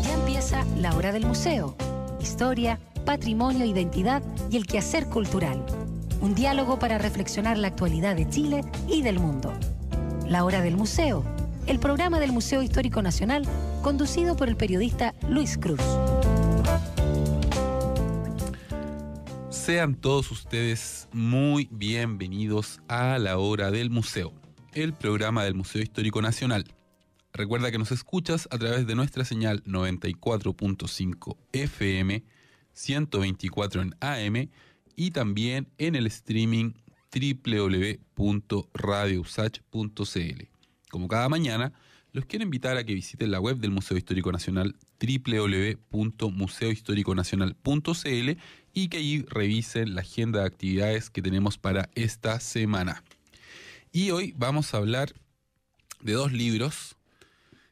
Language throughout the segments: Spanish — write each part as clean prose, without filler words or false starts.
Ya empieza La Hora del Museo. Historia, patrimonio, identidad y el quehacer cultural. Un diálogo para reflexionar la actualidad de Chile y del mundo. La Hora del Museo, el programa del Museo Histórico Nacional, conducido por el periodista Luis Cruz. Sean todos ustedes muy bienvenidos a La Hora del Museo, el programa del Museo Histórico Nacional. Recuerda que nos escuchas a través de nuestra señal 94.5 FM, 124 en AM y también en el streaming www.radiousach.cl. Como cada mañana, los quiero invitar a que visiten la web del Museo Histórico Nacional, www.museohistoriconacional.cl, y que allí revisen la agenda de actividades que tenemos para esta semana. Y hoy vamos a hablar de dos libros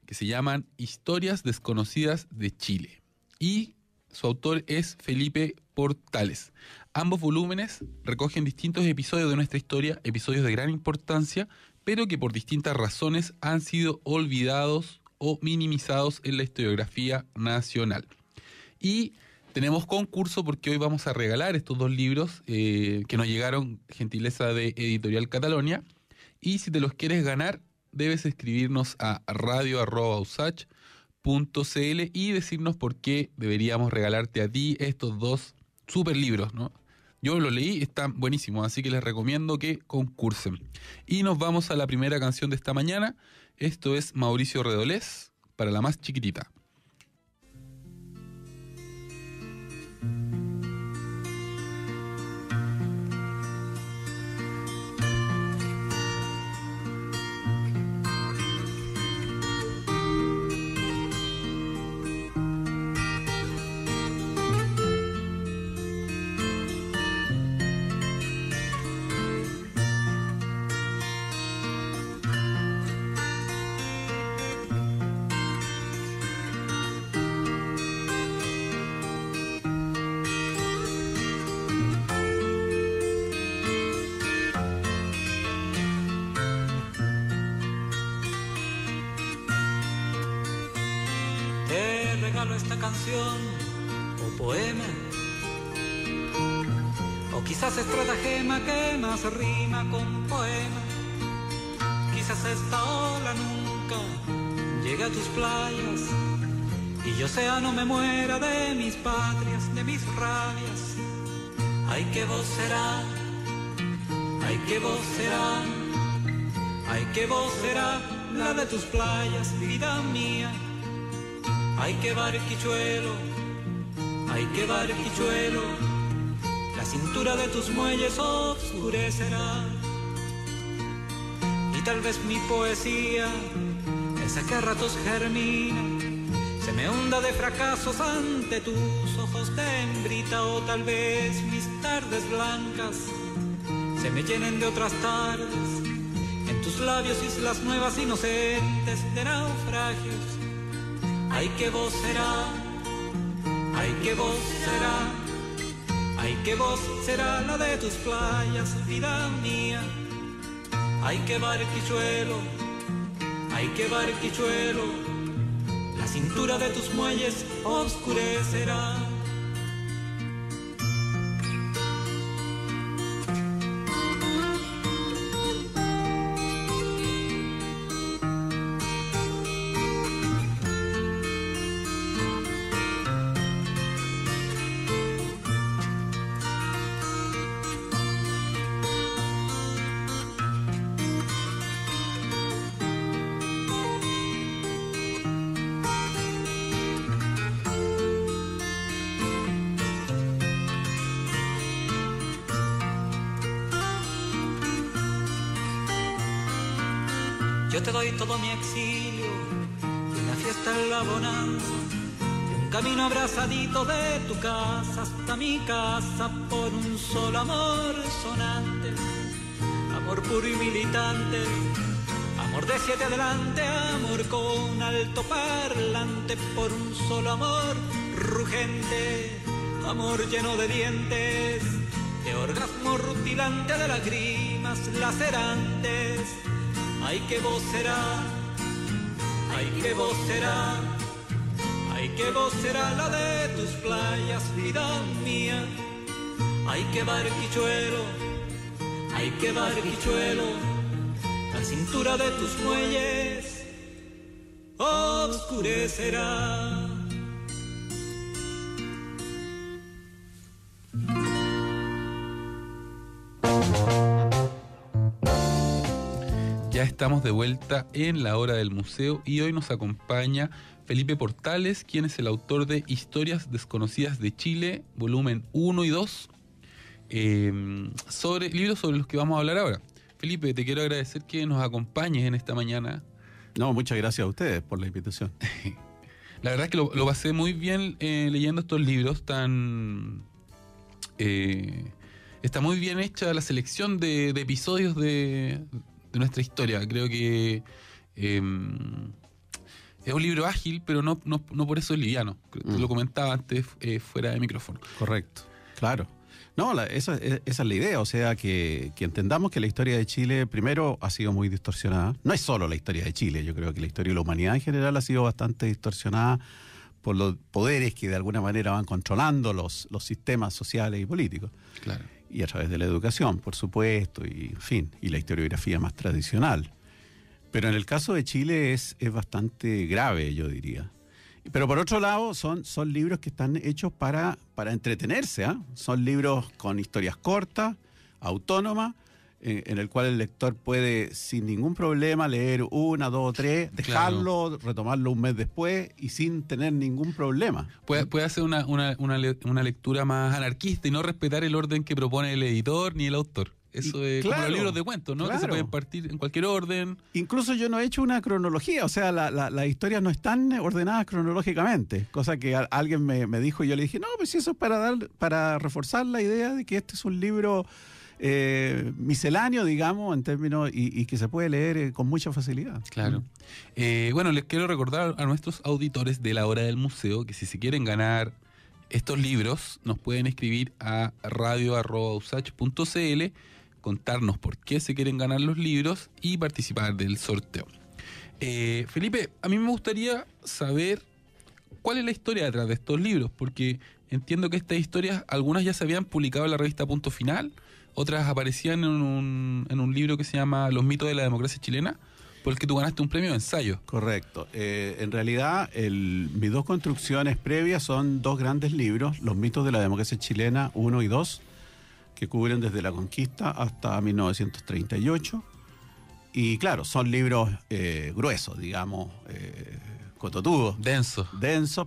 que se llaman Historias Desconocidas de Chile, y su autor es Felipe Portales. Ambos volúmenes recogen distintos episodios de nuestra historia, episodios de gran importancia, pero que por distintas razones han sido olvidados o minimizados en la historiografía nacional. Y tenemos concurso porque hoy vamos a regalar estos dos libros que nos llegaron, gentileza de Editorial Catalonia, y si te los quieres ganar, debes escribirnos a radio@usach.cl y decirnos por qué deberíamos regalarte a ti estos dos super libros, ¿no? Yo los leí, están buenísimos, así que les recomiendo que concursen. Y nos vamos a la primera canción de esta mañana. Esto es Mauricio Redolés, para la más chiquitita. Esta canción o poema, o quizás estratagema que más rima con poema. Quizás esta ola nunca llegue a tus playas y yo sea no me muera de mis patrias, de mis rabias. Ay, que vos será, ay, que vos será, ay, que vos será la de tus playas, vida mía. Ay, que barquichuelo, ay, que barquichuelo, la cintura de tus muelles oscurecerá. Y tal vez mi poesía, esa que a ratos germina, se me hunda de fracasos ante tus ojos de hembrita. O tal vez mis tardes blancas se me llenen de otras tardes, en tus labios islas nuevas inocentes de naufragios. Ay, que vos será, ay, que vos será, ay, que vos será la de tus playas, vida mía. Ay, que barquichuelo, ay, que barquichuelo, la cintura de tus muelles oscurecerá. Yo te doy todo mi exilio, de una fiesta en la bonanza, de un camino abrazadito de tu casa hasta mi casa, por un solo amor sonante, amor puro y militante, amor de siete adelante, amor con alto parlante, por un solo amor rugente, amor lleno de dientes, de orgasmo rutilante, de lágrimas lacerantes. Ay, que vos será, ay, qué voz será, ay, qué voz será la de tus playas, vida mía. Ay, qué barquichuelo, ay, qué barquichuelo, la cintura de tus muelles oscurecerá. Ya estamos de vuelta en la hora del museo y hoy nos acompaña Felipe Portales, quien es el autor de Historias Desconocidas de Chile, volumen 1 y 2, libros sobre los que vamos a hablar ahora. Felipe, te quiero agradecer que nos acompañes en esta mañana. No, muchas gracias a ustedes por la invitación. La verdad es que lo pasé muy bien leyendo estos libros tan... está muy bien hecha la selección de episodios de nuestra historia. Creo que es un libro ágil, pero no por eso es liviano. Te lo comentaba antes fuera de micrófono. Correcto, claro. No, esa es la idea, o sea, que entendamos que la historia de Chile, primero, ha sido muy distorsionada. No es solo la historia de Chile, yo creo que la historia de la humanidad en general ha sido bastante distorsionada por los poderes que de alguna manera van controlando los sistemas sociales y políticos. Claro. Y a través de la educación, por supuesto, y en fin, y la historiografía más tradicional. Pero en el caso de Chile es bastante grave, yo diría. Pero por otro lado, son libros que están hechos para entretenerse, ¿eh? Son libros con historias cortas, autónomas, en el cual el lector puede sin ningún problema leer 1, 2, 3, dejarlo, claro, retomarlo un mes después y sin tener ningún problema. Puede hacer una lectura más anarquista y no respetar el orden que propone el editor ni el autor. Eso es claro, como los libros de cuentos, ¿no? Claro. Que se pueden partir en cualquier orden. Incluso yo no he hecho una cronología, o sea, las historias no están ordenadas cronológicamente, cosa que alguien me dijo y yo le dije, no, pues eso es para reforzar la idea de que este es un libro misceláneo, digamos, en términos, y que se puede leer con mucha facilidad. Claro. Bueno, les quiero recordar a nuestros auditores de la hora del museo que si se quieren ganar estos libros, nos pueden escribir a radio@usach.cl, contarnos por qué se quieren ganar los libros y participar del sorteo. Felipe, a mí me gustaría saber cuál es la historia detrás de estos libros, porque entiendo que estas historias, algunas ya se habían publicado en la revista Punto Final, otras aparecían en un libro que se llama Los mitos de la democracia chilena, por el que tú ganaste un premio de ensayo. Correcto. En realidad, mis dos construcciones previas son dos grandes libros, Los mitos de la democracia chilena 1 y 2, que cubren desde la conquista hasta 1938. Y claro, son libros gruesos, digamos, cototudos. Densos,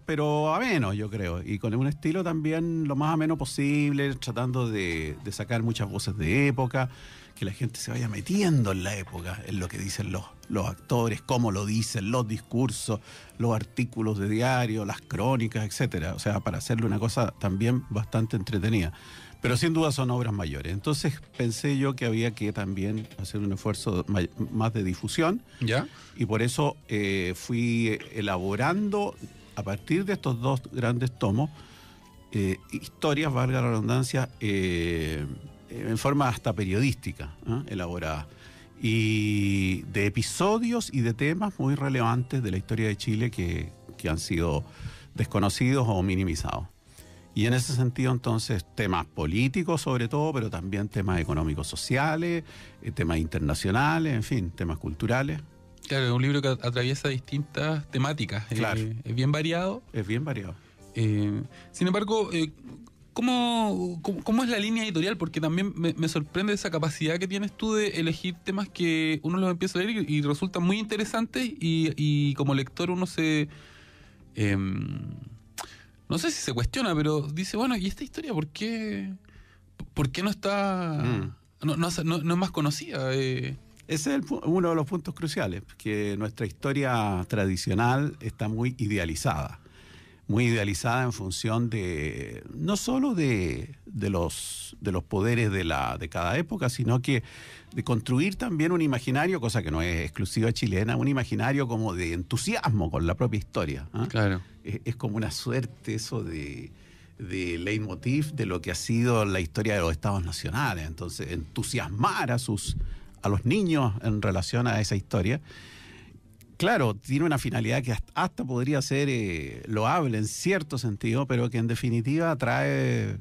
pero amenos, yo creo. Y con un estilo también lo más ameno posible, tratando de sacar muchas voces de época, que la gente se vaya metiendo en la época, en lo que dicen los actores, cómo lo dicen, los discursos, los artículos de diario, las crónicas, etcétera. O sea, para hacerle una cosa también bastante entretenida. Pero sin duda son obras mayores. Entonces pensé yo que había que también hacer un esfuerzo más de difusión. ¿Ya? Y por eso fui elaborando, a partir de estos dos grandes tomos, historias, valga la redundancia, en forma hasta periodística, elaborada. Y de episodios y de temas muy relevantes de la historia de Chile que han sido desconocidos o minimizados. Y en ese sentido, entonces, temas políticos sobre todo, pero también temas económicos sociales, temas internacionales, en fin, temas culturales. Claro, es un libro que atraviesa distintas temáticas. Claro. Es bien variado. Es bien variado. Sin embargo, ¿cómo es la línea editorial? Porque también me sorprende esa capacidad que tienes tú de elegir temas que uno los empieza a leer y resultan muy interesantes y como lector uno se... no sé si se cuestiona, pero dice, bueno, ¿y esta historia por qué no está... no es más conocida? Ese es uno de los puntos cruciales, que nuestra historia tradicional está muy idealizada en función de no solo de los poderes de cada época, sino que de construir también un imaginario, cosa que no es exclusiva chilena, un imaginario como de entusiasmo con la propia historia. Claro. Es como una suerte eso de leitmotiv de lo que ha sido la historia de los estados nacionales. Entonces, entusiasmar a los niños en relación a esa historia. claro, tiene una finalidad que hasta podría ser loable en cierto sentido, pero que en definitiva trae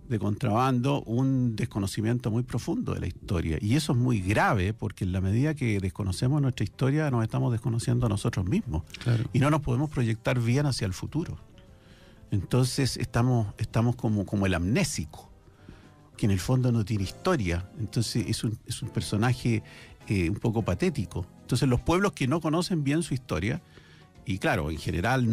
de contrabando un desconocimiento muy profundo de la historia. Y eso es muy grave, porque en la medida que desconocemos nuestra historia, nos estamos desconociendo a nosotros mismos. Claro. Y no nos podemos proyectar bien hacia el futuro. Entonces estamos como el amnésico, que en el fondo no tiene historia. Entonces es un personaje un poco patético. Entonces los pueblos que no conocen bien su historia, y claro, en general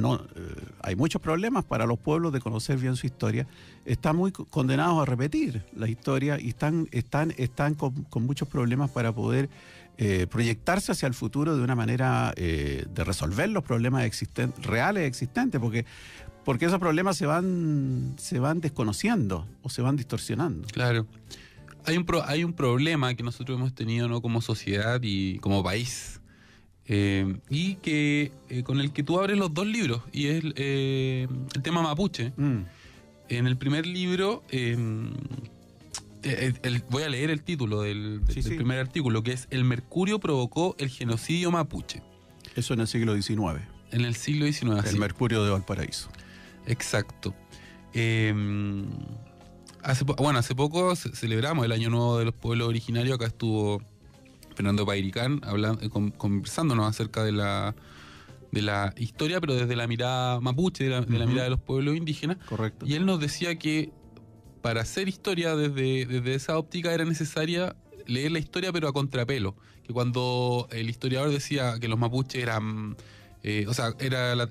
hay muchos problemas para los pueblos de conocer bien su historia, están muy condenados a repetir la historia y están con muchos problemas para poder proyectarse hacia el futuro de una manera de resolver los problemas reales existentes, porque esos problemas se van desconociendo o se van distorsionando. Claro. Hay un problema que nosotros hemos tenido, ¿no?, como sociedad y como país, y que con el que tú abres los dos libros, y es el tema mapuche. En el primer libro, voy a leer el título del primer artículo, que es "El mercurio provocó el genocidio mapuche". Eso en el siglo XIX. En el siglo XIX. El mercurio de Valparaíso. Exacto. Hace poco celebramos el Año Nuevo de los Pueblos Originarios. Acá estuvo Fernando Pairicán conversándonos acerca de la historia, pero desde la mirada mapuche, de la mirada de los pueblos indígenas. Correcto. Y él nos decía que para hacer historia desde esa óptica era necesaria leer la historia, pero a contrapelo. Que cuando el historiador decía que los mapuches eran... era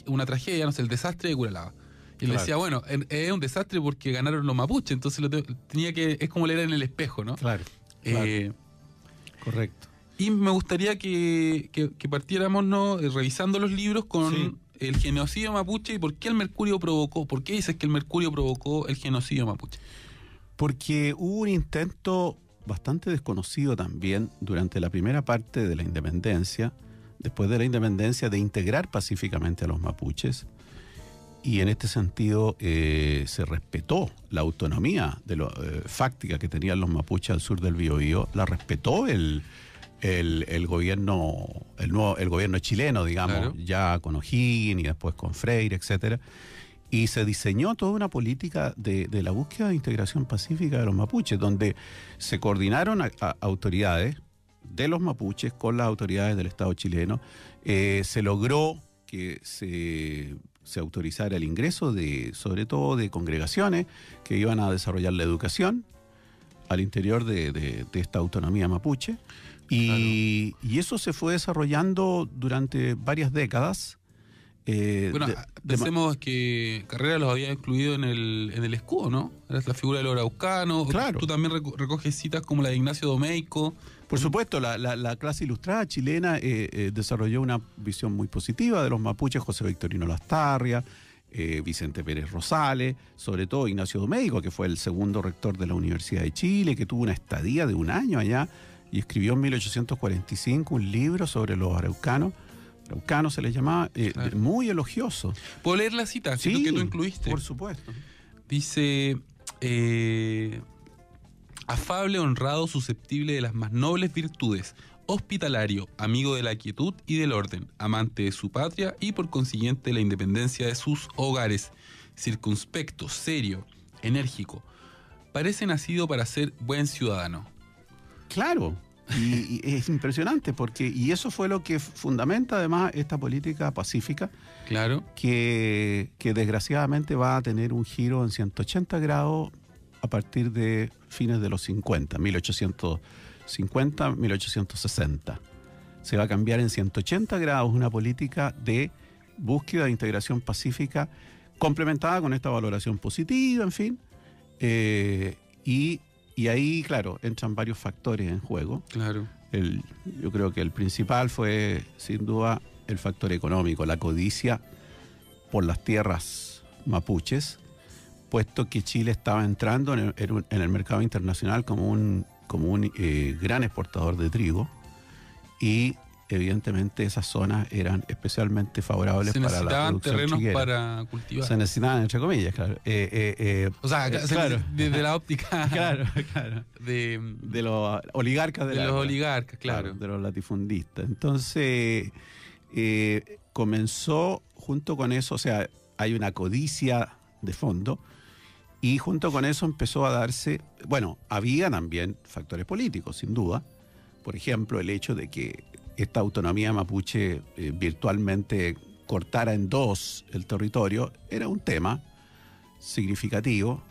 una tragedia, no sé, el desastre de Curalaba. Y él decía, bueno, es un desastre porque ganaron los mapuches, entonces es como leer en el espejo, ¿no? Claro. Correcto. Y me gustaría que partiéramos, ¿no?, revisando los libros con el genocidio mapuche y por qué ¿por qué dices que el mercurio provocó el genocidio mapuche? Porque hubo un intento bastante desconocido también durante la primera parte de la independencia, después de la independencia, de integrar pacíficamente a los mapuches. Y en este sentido se respetó la autonomía fáctica que tenían los mapuches al sur del Biobío, la respetó el gobierno chileno, digamos, claro, ya con O'Higgins y después con Freire, etcétera. Y se diseñó toda una política de la búsqueda de integración pacífica de los mapuches, donde se coordinaron a autoridades de los mapuches con las autoridades del Estado chileno. Se logró que se autorizara el ingreso sobre todo de congregaciones que iban a desarrollar la educación al interior de esta autonomía mapuche. Y eso se fue desarrollando durante varias décadas. Pensemos que Carrera los había incluido en el escudo, ¿no? Era la figura del araucano. Claro. Tú también recoges citas como la de Ignacio Domeyko. Por supuesto, la clase ilustrada chilena desarrolló una visión muy positiva de los mapuches, José Victorino Lastarria, Vicente Pérez Rosales, sobre todo Ignacio Domeyko, que fue el segundo rector de la Universidad de Chile, que tuvo una estadía de un año allá y escribió en 1845 un libro sobre los araucanos se les llamaba, claro, muy elogioso. ¿Puedo leer la cita? Sí, que tú incluiste. Por supuesto. Dice... afable, honrado, susceptible de las más nobles virtudes, hospitalario, amigo de la quietud y del orden, amante de su patria y por consiguiente de la independencia de sus hogares, circunspecto, serio, enérgico, parece nacido para ser buen ciudadano. Claro, y es impresionante y eso fue lo que fundamenta además esta política pacífica, claro, que desgraciadamente va a tener un giro en 180 grados a partir de fines de los 50, 1850, 1860. Se va a cambiar en 180 grados una política de búsqueda de integración pacífica complementada con esta valoración positiva, en fin. Y ahí, claro, entran varios factores en juego. Claro. Yo creo que el principal fue, sin duda, el factor económico, la codicia por las tierras mapuches, puesto que Chile estaba entrando en el mercado internacional como un gran exportador de trigo y evidentemente esas zonas eran especialmente favorables Se para la necesitaban producción terrenos chiquera. para cultivar. Se necesitaban, entre comillas, claro. O sea, claro. desde la óptica Claro, claro. de los oligarcas de la los época. oligarcas, claro. De los latifundistas. Entonces, comenzó junto con eso, o sea, hay una codicia de fondo, y junto con eso empezó a darse, bueno, había también factores políticos, sin duda. Por ejemplo, el hecho de que esta autonomía mapuche virtualmente cortara en dos el territorio era un tema significativo,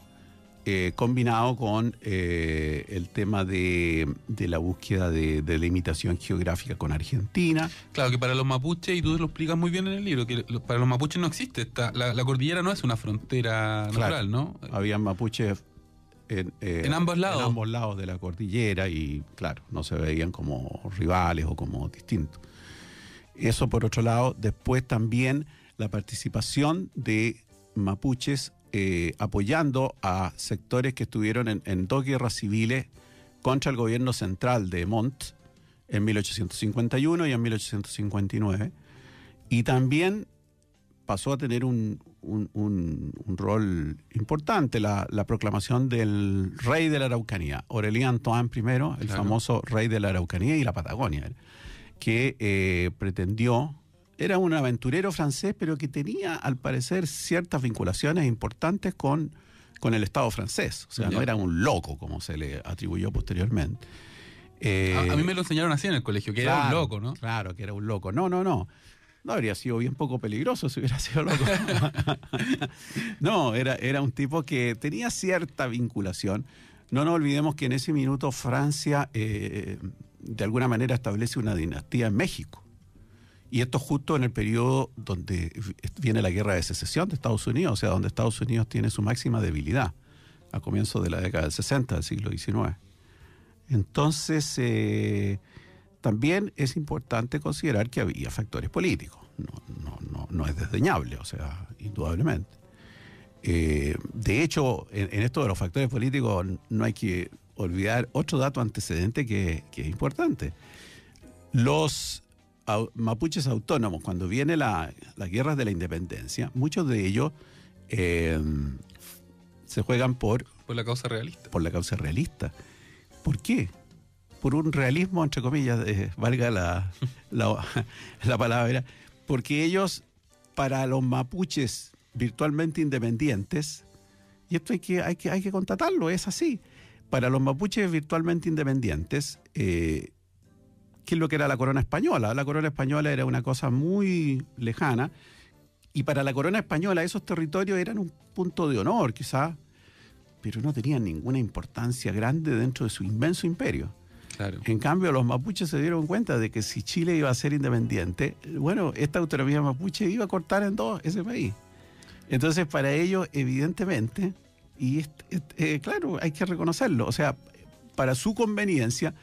combinado con el tema de la búsqueda de delimitación geográfica con Argentina. Claro, que para los mapuches, y tú lo explicas muy bien en el libro, que para los mapuches no existe, la cordillera no es una frontera natural, ¿no? Habían mapuches en ambos lados. En ambos lados de la cordillera y, claro, no se veían como rivales o como distintos. Eso por otro lado. Después también la participación de mapuches apoyando a sectores que estuvieron en dos guerras civiles contra el gobierno central de Montt en 1851 y en 1859. Y también pasó a tener un rol importante la proclamación del rey de la Araucanía, Aurélien Toine I, el famoso rey de la Araucanía y la Patagonia, que pretendió, era un aventurero francés, pero que tenía al parecer ciertas vinculaciones importantes con el Estado francés, o sea, no era un loco como se le atribuyó posteriormente. A mí me lo enseñaron así en el colegio, que era un loco, ¿no? Claro, que era un loco. No habría sido bien poco peligroso si hubiera sido loco. No, era un tipo que tenía cierta vinculación. No nos olvidemos que en ese minuto Francia de alguna manera establece una dinastía en México. Y esto justo en el periodo donde viene la guerra de secesión de Estados Unidos, o sea, donde Estados Unidos tiene su máxima debilidad, a comienzos de la década del 60 del siglo XIX. Entonces, también es importante considerar que había factores políticos. No es desdeñable, o sea, indudablemente. De hecho, en esto de los factores políticos no hay que olvidar otro dato antecedente que es importante. Los mapuches autónomos, cuando viene las guerras de la independencia, muchos de ellos se juegan por la causa realista. Por la causa realista. ¿Por qué? Por un realismo, entre comillas, valga la palabra, porque ellos, para los mapuches virtualmente independientes, y esto hay que constatarlo, es así, para los mapuches virtualmente independientes, ¿qué es lo que era la corona española? La corona española era una cosa muy lejana, y para la corona española esos territorios eran un punto de honor, quizás, pero no tenían ninguna importancia grande dentro de su inmenso imperio. Claro. En cambio, los mapuches se dieron cuenta de que si Chile iba a ser independiente, bueno, esta autonomía mapuche iba a cortar en dos ese país. Entonces, para ellos, evidentemente, y claro, hay que reconocerlo, o sea, para su conveniencia,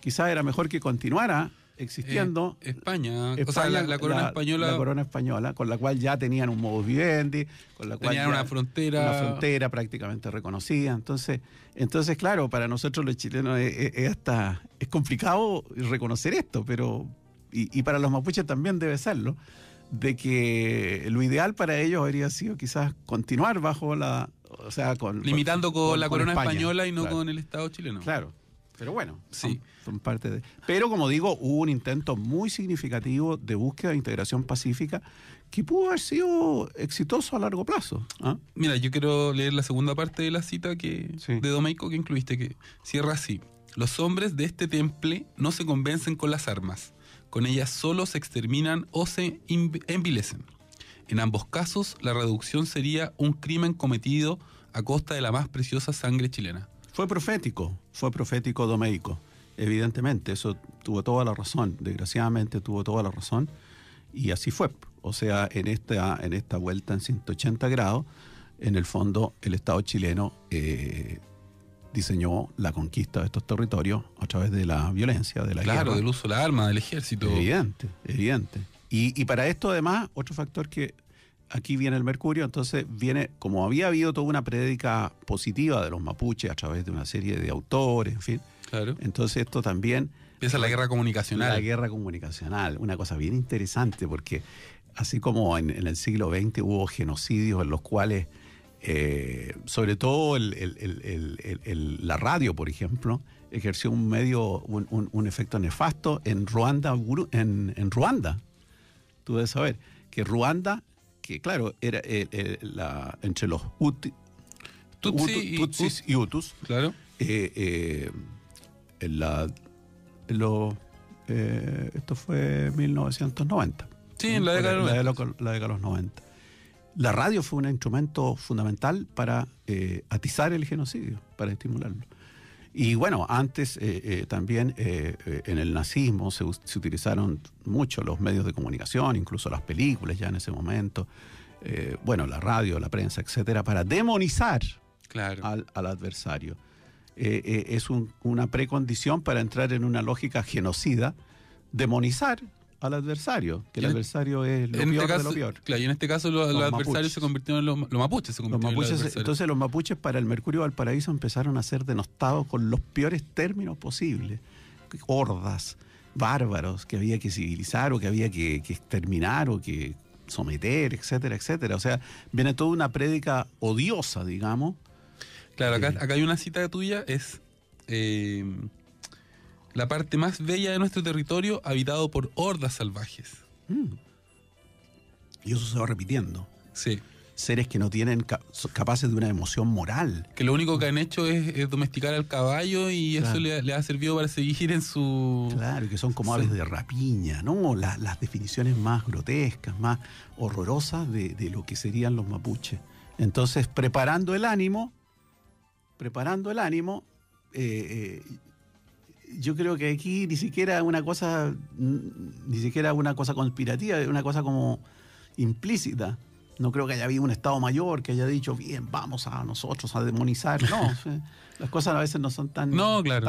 quizás era mejor que continuara existiendo España, o sea, la corona española. La corona española, con la cual ya tenían un modus vivendi, con la cual tenían una frontera prácticamente reconocida. Entonces, claro, para nosotros los chilenos es complicado reconocer esto, pero y para los mapuches también debe serlo, de que lo ideal para ellos habría sido quizás continuar bajo limitando con la corona España, española y no claro, con el Estado chileno. Claro. Pero bueno, sí, son parte de... Pero como digo, hubo un intento muy significativo de búsqueda de integración pacífica que pudo haber sido exitoso a largo plazo. ¿Ah? Mira, yo quiero leer la segunda parte de la cita Sí. de Domeyko que incluiste, que cierra así. Los hombres de este temple no se convencen con las armas. Con ellas solo se exterminan o se envilecen. En ambos casos, la reducción sería un crimen cometido a costa de la más preciosa sangre chilena. Fue profético Domeyko, evidentemente, eso tuvo toda la razón, desgraciadamente tuvo toda la razón, y así fue. O sea, en esta vuelta en 180 grados, en el fondo el Estado chileno diseñó la conquista de estos territorios a través de la violencia, de la guerra. Claro, del uso de la arma, del ejército. Evidente. Y para esto además, otro factor que aquí viene el mercurio, entonces viene, como había habido toda una prédica positiva de los mapuches a través de una serie de autores, en fin. Claro. Entonces esto también Empieza la guerra comunicacional. La guerra comunicacional, una cosa bien interesante, porque así como en el siglo XX hubo genocidios en los cuales, sobre todo la radio, por ejemplo, ejerció un efecto nefasto en Ruanda. En Ruanda, tú debes saber que Ruanda, que claro, era entre los Tutsis y Hutus, claro. Esto fue 1990. Sí, en la década de los 90. La década de los 90. La radio fue un instrumento fundamental para atizar el genocidio, para estimularlo. Y bueno, antes también en el nazismo se utilizaron mucho los medios de comunicación, incluso las películas ya en ese momento, la radio, la prensa, etcétera, para demonizar al adversario. Es una precondición para entrar en una lógica genocida, demonizar al adversario, que el adversario es lo peor de lo peor. Claro, y en este caso los adversarios mapuches se convirtieron en los mapuches. Entonces los mapuches para el Mercurio Valparaíso empezaron a ser denostados con los peores términos posibles. Hordas, bárbaros, que había que civilizar o que había que exterminar o que someter, etcétera, etcétera. O sea, viene toda una prédica odiosa, digamos. Claro, acá hay una cita tuya, es la parte más bella de nuestro territorio habitado por hordas salvajes. Y eso se va repitiendo. Sí. Seres que no tienen capaces de una emoción moral. Que lo único que han hecho es domesticar al caballo y eso le ha servido para seguir en su... Claro, que son como aves de rapiña, ¿no? Las definiciones más grotescas, más horrorosas de lo que serían los mapuches. Entonces, preparando el ánimo, yo creo que aquí ni siquiera una cosa conspirativa, es una cosa como implícita. No creo que haya habido un Estado Mayor que haya dicho, bien, vamos a nosotros a demonizar. No, las cosas a veces no son tan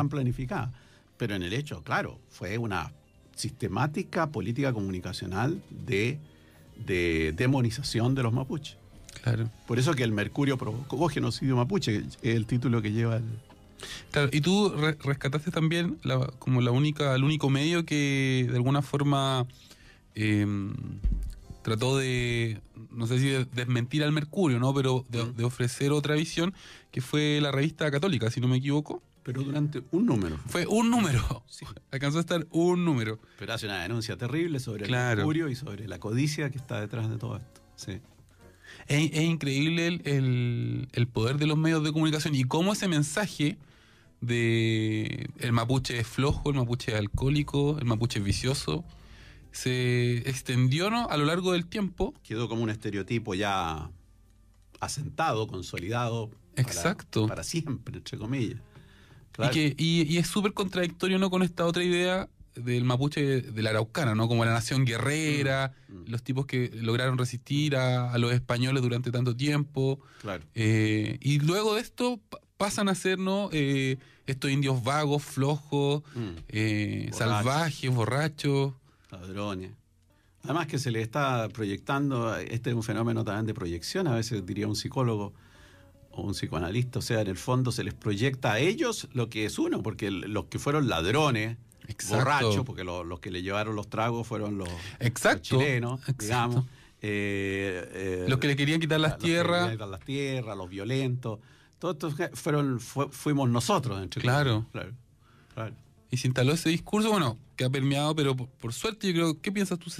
planificadas. Pero en el hecho, claro, fue una sistemática política comunicacional de demonización de los mapuches. Claro. Por eso que el Mercurio provocó genocidio mapuche, es el título que lleva el... Claro, y tú rescataste también el único medio que de alguna forma trató de, no sé si de desmentir al Mercurio, ¿no? Pero de ofrecer otra visión, que fue la revista Católica, si no me equivoco. Pero durante un número. Fue un número. Sí. Alcanzó a estar un número. Pero hace una denuncia terrible sobre el Mercurio y sobre la codicia que está detrás de todo esto. Sí. Es increíble el poder de los medios de comunicación y cómo ese mensaje de el mapuche es flojo, el mapuche es alcohólico, el mapuche es vicioso, se extendió, ¿no?, a lo largo del tiempo. Quedó como un estereotipo ya asentado, consolidado. Exacto. Para siempre, entre comillas. Claro. Y es súper contradictorio, ¿no?, con esta otra idea del mapuche de la Araucana, ¿no?, como la nación guerrera, los tipos que lograron resistir a los españoles durante tanto tiempo. Claro. Y luego de esto pasan a ser, ¿no?, estos indios vagos, flojos, salvajes, borrachos. Ladrones. Además que se le está proyectando, este es un fenómeno también de proyección, a veces diría un psicólogo o un psicoanalista, o sea, en el fondo se les proyecta a ellos lo que es uno, porque los que fueron ladrones, borrachos, porque los que le llevaron los tragos fueron los chilenos, digamos. Los que le querían quitar las tierras. Los violentos. Todos estos fuimos nosotros. Claro. Claro. Y se instaló ese discurso, bueno, que ha permeado, pero por suerte yo creo, ¿qué piensas tú?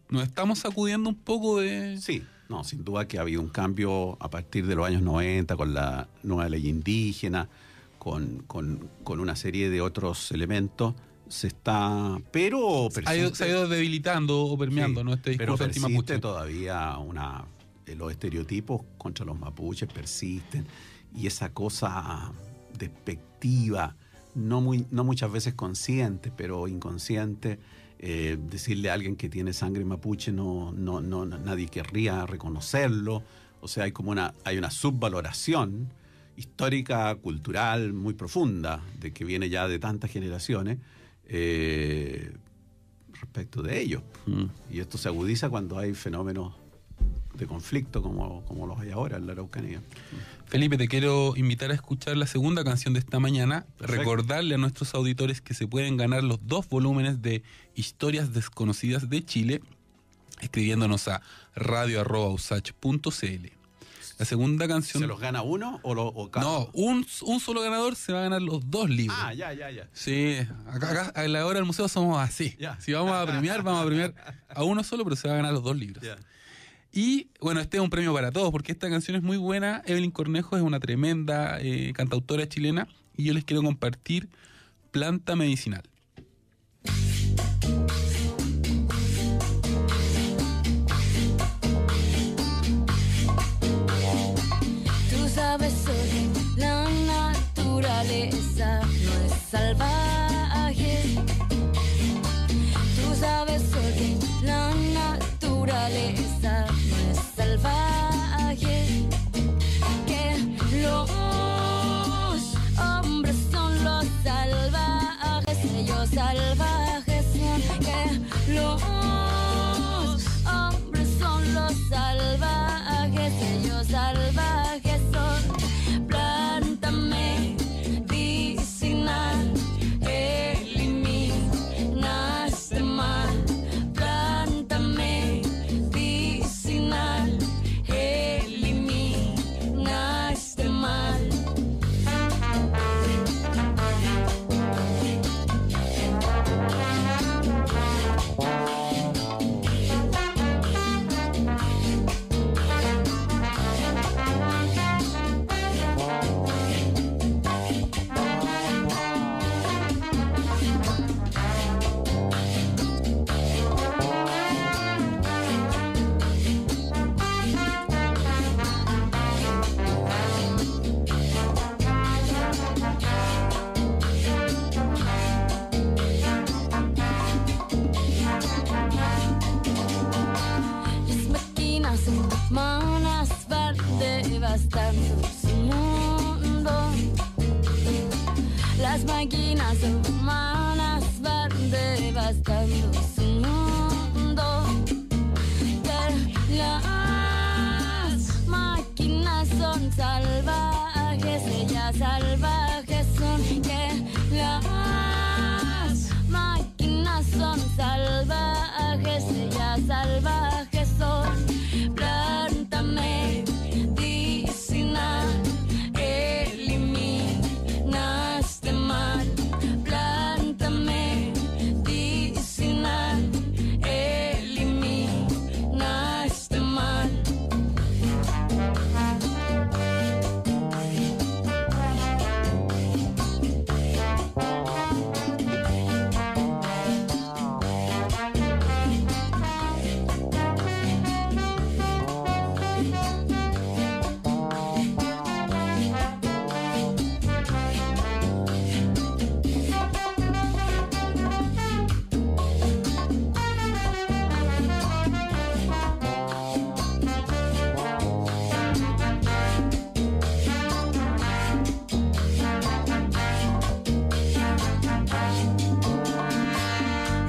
¿Nos estamos sacudiendo un poco de...? Sí, no, sin duda que ha habido un cambio a partir de los años 90 con la nueva ley indígena, con una serie de otros elementos. Pero persiste, se ha ido debilitando o permeando, ¿no?, este discurso antimapuche. Persiste todavía los estereotipos contra los mapuches persisten, y esa cosa despectiva, no muchas veces consciente, pero inconsciente, decirle a alguien que tiene sangre mapuche nadie querría reconocerlo. O sea, hay una subvaloración histórica, cultural muy profunda, de que viene ya de tantas generaciones respecto de ellos. Y esto se agudiza cuando hay fenómenos de conflicto como los hay ahora en la Araucanía. Felipe, te quiero invitar a escuchar la segunda canción de esta mañana. Perfecto. Recordarle a nuestros auditores que se pueden ganar los 2 volúmenes de Historias Desconocidas de Chile escribiéndonos a radio@usach.cl. La segunda canción... ¿Se los gana uno o cada No, un solo ganador se va a ganar los 2 libros. Ah, ya. Sí, acá a la hora del museo somos así. Ya. Si vamos a premiar a uno solo, pero se va a ganar los 2 libros. Ya. Y bueno, este es un premio para todos, porque esta canción es muy buena. Evelyn Cornejo es una tremenda cantautora chilena, y yo les quiero compartir Planta Medicinal. Tú sabes hoy la naturaleza no es salvaje. Tú sabes hoy la naturaleza no es salvaje. Que los hombres son los salvajes, ellos salvajes son. Que los hombres son los salvajes, ellos salvajes son. Planta medicinal, elimina este mal. Planta medicinal, elimina este mal. Las máquinas humanas van devastando su mundo. Las máquinas humanas van devastando su mundo. Que las máquinas son salvajes, ellas salvajes son. Que las máquinas son salvajes, ellas salvajes son. Planta medicinal, elimina este mal. Planta medicinal, elimina este mal.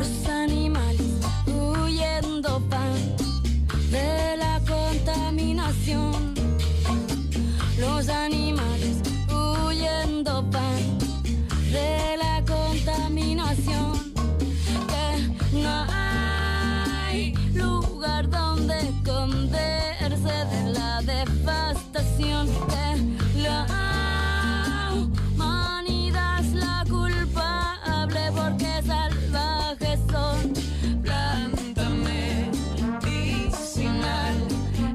Los animales huyendo van de la contaminación. Los animales huyendo van de la contaminación. Que no hay lugar donde esconderse de la devastación. Que la humanidad es la culpable porque salvajes son. Planta medicinal,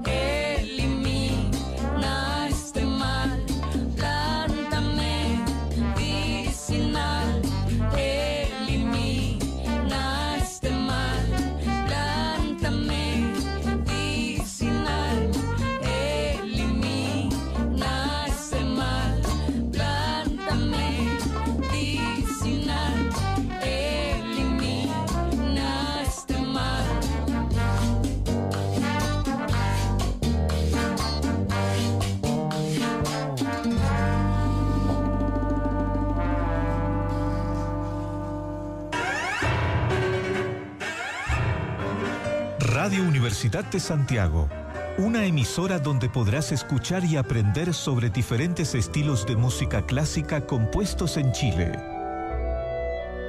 elimina este mal. Planta medicinal, elimina este mal. Planta medicinal, elimina este mal. Planta medicinal, elimina este mal. Radio Universidad de Santiago, Una emisora donde podrás escuchar y aprender sobre diferentes estilos de música clásica compuestos en Chile.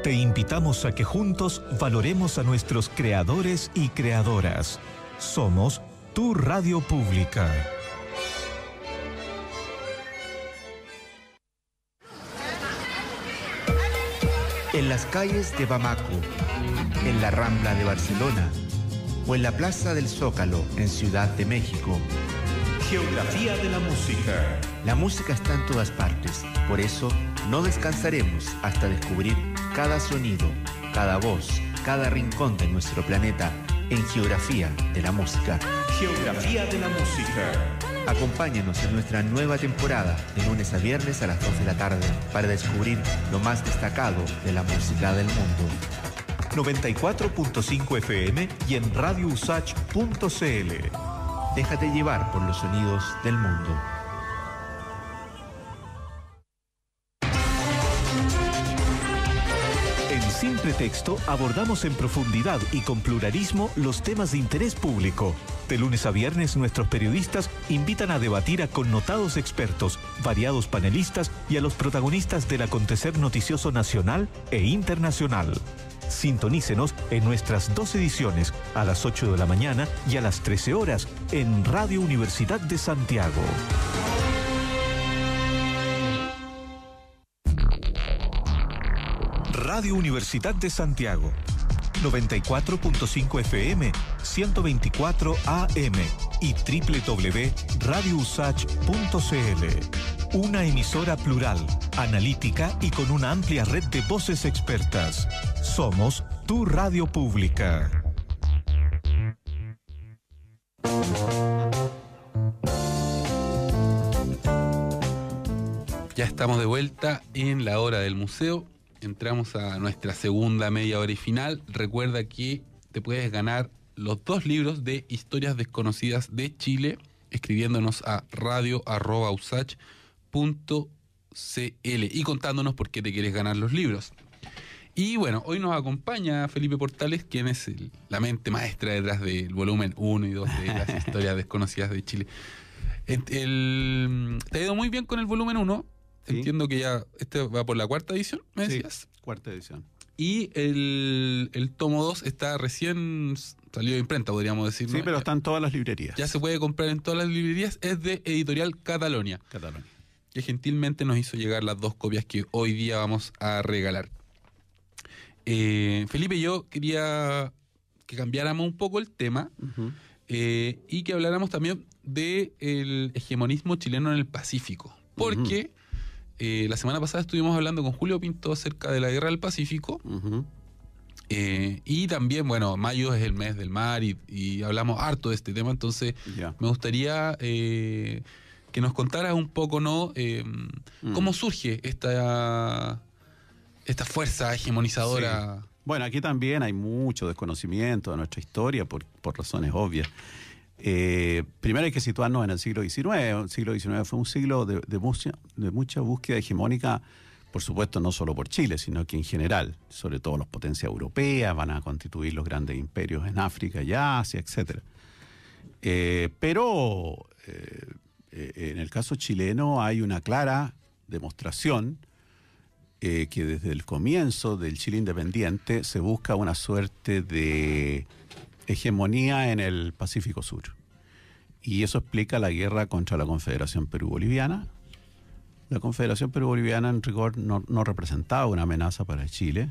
Te invitamos a que juntos valoremos a nuestros creadores y creadoras. Somos tu radio pública. En las calles de Bamako, en la Rambla de Barcelona o en la Plaza del Zócalo en Ciudad de México. Geografía de la música. La música está en todas partes, por eso no descansaremos hasta descubrir cada sonido, cada voz, cada rincón de nuestro planeta en Geografía de la Música. Geografía de la música. Acompáñanos en nuestra nueva temporada de lunes a viernes a las 2 de la tarde para descubrir lo más destacado de la música del mundo. 94.5 FM y en radiousach.cl. Déjate llevar por los sonidos del mundo. En Sin Pretexto abordamos en profundidad y con pluralismo los temas de interés público. De lunes a viernes nuestros periodistas invitan a debatir a connotados expertos, variados panelistas y a los protagonistas del acontecer noticioso nacional e internacional. Sintonícenos en nuestras 2 ediciones, a las 8 de la mañana y a las 13 horas, en Radio Universidad de Santiago. Radio Universidad de Santiago, 94.5 FM, 124 AM y www.radiousach.cl. Una emisora plural, analítica y con una amplia red de voces expertas. Somos tu radio pública. Ya estamos de vuelta en la hora del museo. Entramos a nuestra segunda media hora y final. Recuerda que te puedes ganar los 2 libros de Historias Desconocidas de Chile escribiéndonos a radio@usach.cl y contándonos por qué te quieres ganar los libros. Y bueno, hoy nos acompaña Felipe Portales, quien es la mente maestra detrás del volumen 1 y 2 de las Historias Desconocidas de Chile. Te ha ido muy bien con el volumen 1. Sí. Entiendo que ya este va por la 4ª edición, ¿me decías? Sí, 4ª edición. Y el tomo 2 está recién salido de imprenta, podríamos decir, ¿no? Sí, pero está en todas las librerías. Ya se puede comprar en todas las librerías. Es de Editorial Catalonia. Que gentilmente nos hizo llegar las 2 copias que hoy día vamos a regalar. Felipe, yo quería que cambiáramos un poco el tema y que habláramos también del hegemonismo chileno en el Pacífico. Porque la semana pasada estuvimos hablando con Julio Pinto acerca de la Guerra del Pacífico. Y también, bueno, mayo es el mes del mar y hablamos harto de este tema. Entonces me gustaría que nos contaras un poco, ¿no? ¿Cómo surge esta fuerza hegemonizadora? Sí. Bueno, aquí también hay mucho desconocimiento de nuestra historia por razones obvias. Primero hay que situarnos en el siglo XIX. El siglo XIX fue un siglo de mucha búsqueda hegemónica, por supuesto no solo por Chile, sino que en general, sobre todo las potencias europeas van a constituir los grandes imperios en África y Asia, etc. Pero en el caso chileno hay una clara demostración que desde el comienzo del Chile independiente se busca una suerte de hegemonía en el Pacífico Sur. Y eso explica la guerra contra la Confederación Perú-Boliviana. La Confederación Perú-Boliviana en rigor no representaba una amenaza para Chile.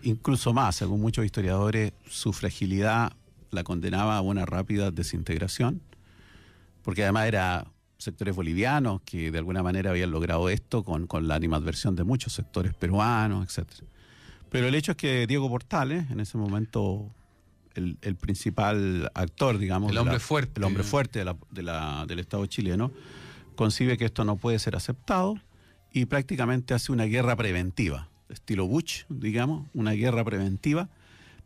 Incluso más, según muchos historiadores, su fragilidad la condenaba a una rápida desintegración, porque además era sectores bolivianos que de alguna manera habían logrado esto con la animadversión de muchos sectores peruanos, etc. Pero el hecho es que Diego Portales, en ese momento el principal actor, digamos, el hombre fuerte del Estado chileno, concibe que esto no puede ser aceptado y prácticamente hace una guerra preventiva, estilo Bush, digamos, una guerra preventiva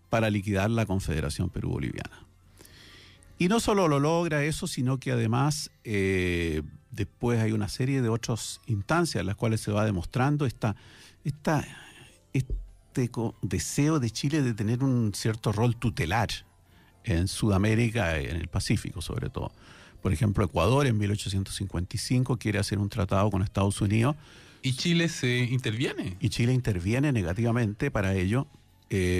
para liquidar la Confederación Perú-Boliviana. Y no solo lo logra eso, sino que además después hay una serie de otras instancias en las cuales se va demostrando este deseo de Chile de tener un cierto rol tutelar en Sudamérica, en el Pacífico sobre todo. Por ejemplo, Ecuador en 1855 quiere hacer un tratado con Estados Unidos. ¿Y Chile se interviene? Y Chile interviene negativamente para ello,